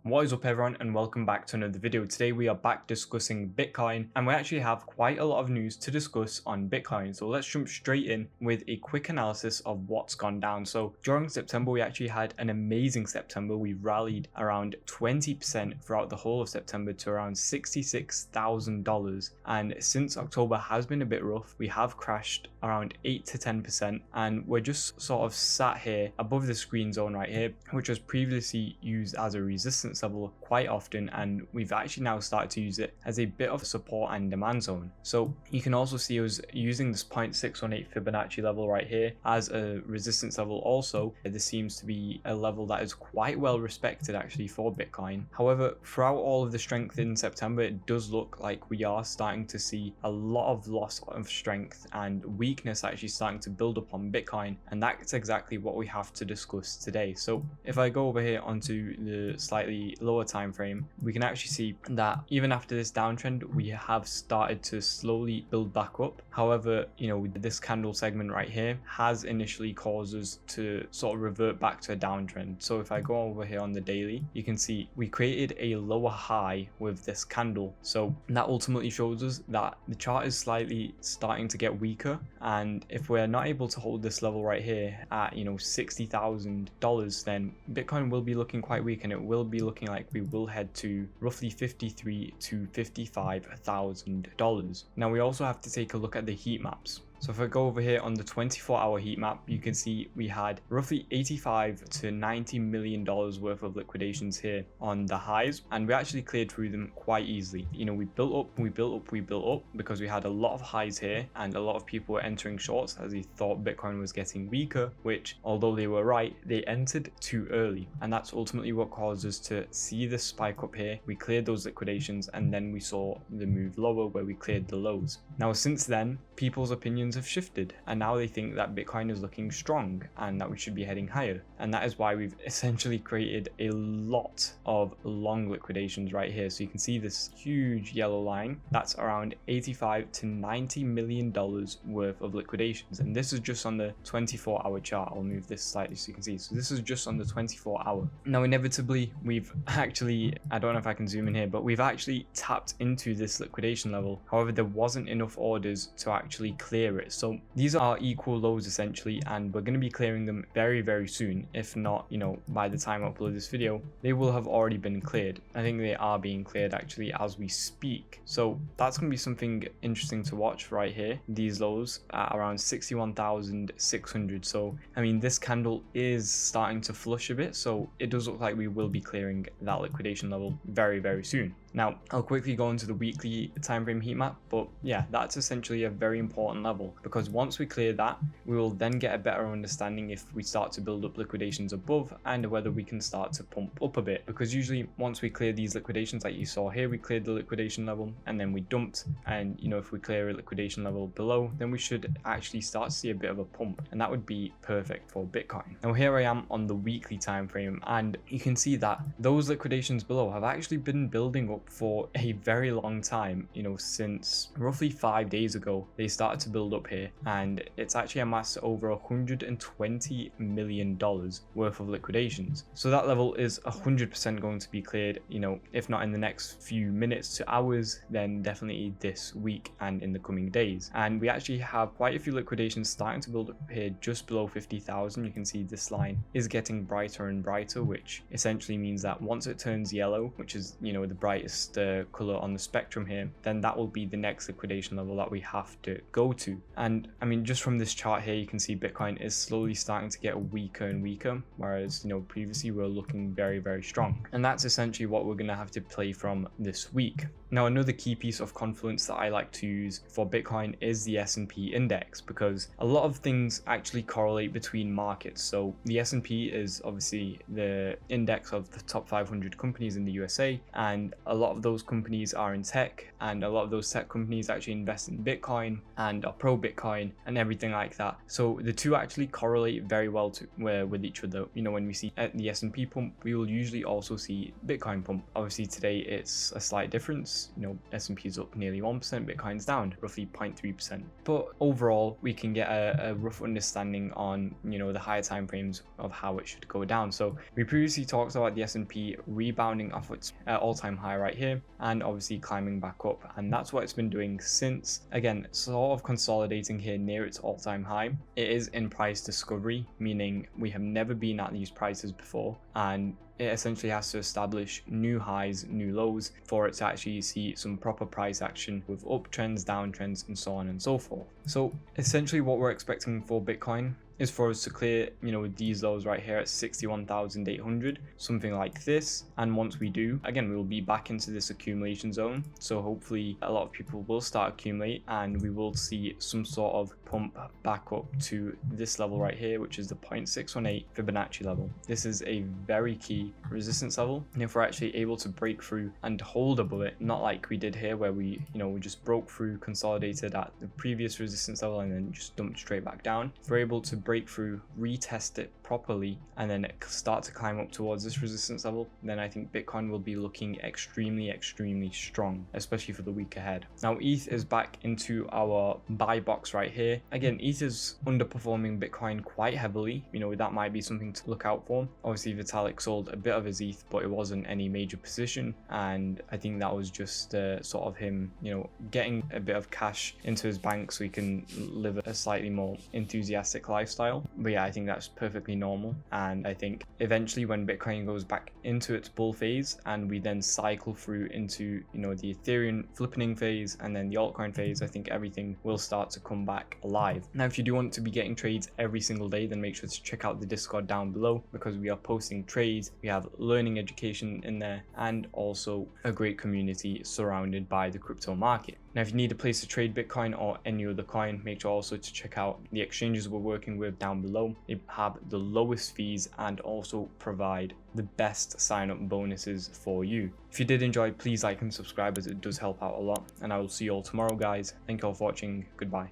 What is up everyone, and welcome back to another video. Today we are back discussing Bitcoin, and we actually have quite a lot of news to discuss on Bitcoin. So let's jump straight in with a quick analysis of what's gone down. So during September, we actually had an amazing September. We rallied around 20% throughout the whole of September to around $66,000. And since October has been a bit rough, we have crashed around 8 to 10%, and we're just sort of sat here above this green zone right here, which was previously used as a resistance level quite often, and we've actually now started to use it as a bit of a support and demand zone. So you can also see us using this 0.618 Fibonacci level right here as a resistance level also. This seems to be a level that is quite well respected actually for Bitcoin. However, throughout all of the strength in September, it does look like we are starting to see a lot of loss of strength and weakness actually starting to build up on Bitcoin, and that's exactly what we have to discuss today. So if I go over here onto the slightly lower time frame, we can actually see that even after this downtrend, we have started to slowly build back up. However, this candle segment right here has initially caused us to sort of revert back to a downtrend. So if I go over here on the daily, you can see we created a lower high with this candle. So that ultimately shows us that the chart is slightly starting to get weaker, and if we're not able to hold this level right here at $60,000, then Bitcoin will be looking quite weak, and it will be looking like we will head to roughly $53,000 to $55,000. Now we also have to take a look at the heat maps. So if I go over here on the 24-hour heat map, you can see we had roughly $85 to $90 million worth of liquidations here on the highs, and we actually cleared through them quite easily. We built up because we had a lot of highs here, and a lot of people were entering shorts as they thought Bitcoin was getting weaker, which, although they were right, they entered too early, and that's ultimately what caused us to see the spike up here. We cleared those liquidations, and then we saw the move lower where we cleared the lows. Now since then, people's opinions have shifted, and now they think that Bitcoin is looking strong and that we should be heading higher, and that is why we've essentially created a lot of long liquidations right here. So you can see this huge yellow line, that's around $85 to $90 million worth of liquidations, and this is just on the 24-hour chart. I'll move this slightly so you can see. So this is just on the 24-hour. Now inevitably we've actually, I don't know if I can zoom in here, but we've actually tapped into this liquidation level. However, there wasn't enough orders to actually clear it. So these are equal lows essentially, and we're going to be clearing them very, very soon. If not, by the time I upload this video, they will have already been cleared. I think they are being cleared actually as we speak. So that's going to be something interesting to watch right here. These lows at around 61,600. So, I mean, this candle is starting to flush a bit. So it does look like we will be clearing that liquidation level very, very soon. Now, I'll quickly go into the weekly time frame heat map, but yeah, that's essentially a very important level, because once we clear that, we will then get a better understanding if we start to build up liquidations above and whether we can start to pump up a bit, because usually once we clear these liquidations, like you saw here, we cleared the liquidation level and then we dumped, and if we clear a liquidation level below, then we should actually start to see a bit of a pump, and that would be perfect for Bitcoin. Now here I am on the weekly time frame, and you can see that those liquidations below have actually been building up for a very long time. Since roughly 5 days ago they started to build up here, and it's actually amassed over $120 million worth of liquidations. So that level is 100% going to be cleared, if not in the next few minutes to hours, then definitely this week and in the coming days. And we actually have quite a few liquidations starting to build up here just below 50,000. You can see this line is getting brighter and brighter, which essentially means that once it turns yellow, which is the brightest color on the spectrum here, then that will be the next liquidation level that we have to go to. And I mean, just from this chart here, you can see Bitcoin is slowly starting to get weaker and weaker, whereas previously we were looking very, very strong, and that's essentially what we're going to have to play from this week. Now, another key piece of confluence that I like to use for Bitcoin is the S&P index, because a lot of things actually correlate between markets. So the S&P is obviously the index of the top 500 companies in the USA, and a lot of those companies are in tech, and a lot of those tech companies actually invest in Bitcoin and are pro Bitcoin and everything like that. So the two actually correlate very well with each other. You know, when we see the S&P pump, we will usually also see Bitcoin pump. Obviously today it's a slight difference. You know, S&P is up nearly 1%, Bitcoin's down roughly 0.3%. But overall, we can get a rough understanding on, you know, the higher time frames of how it should go down. So we previously talked about the S&P rebounding off its all-time high right here, and obviously climbing back up, and that's what it's been doing since. Again, sort of consolidating here near its all-time high. It is in price discovery, meaning we have never been at these prices before, and it essentially has to establish new highs, new lows for it to actually see some proper price action with uptrends, downtrends, and so on and so forth. So essentially what we're expecting for Bitcoin is for us to clear, you know, these lows right here at 61,800, something like this. And once we do, again, we'll be back into this accumulation zone. So hopefully a lot of people will start accumulate, and we will see some sort of pump back up to this level right here, which is the 0.618 Fibonacci level. This is a very key resistance level, and if we're actually able to break through and hold above it, not like we did here where we just broke through, consolidated at the previous resistance level and then just dumped straight back down. If we're able to break through, retest it properly, and then start to climb up towards this resistance level, then I think Bitcoin will be looking extremely strong, especially for the week ahead. Now ETH is back into our buy box right here. Again, ETH is underperforming Bitcoin quite heavily. You know, that might be something to look out for. Obviously Vitalik sold a bit of his ETH, but it wasn't any major position, and I think that was just sort of him, you know, getting a bit of cash into his bank so he can live a slightly more enthusiastic lifestyle. But yeah, I think that's perfectly normal, and I think eventually when Bitcoin goes back into its bull phase and we then cycle through into, you know, the Ethereum flippening phase and then the altcoin phase, I think everything will start to come back alive. Now if you do want to be getting trades every single day, then make sure to check out the Discord down below, because we are posting trades, we have learning education in there, and also a great community surrounded by the crypto market. Now if you need a place to trade Bitcoin or any other coin, make sure also to check out the exchanges we're working with down below. They have the lowest fees and also provide the best sign up bonuses for you. If you did enjoy, please like and subscribe, as it does help out a lot, and I will see you all tomorrow, guys. Thank you all for watching. Goodbye.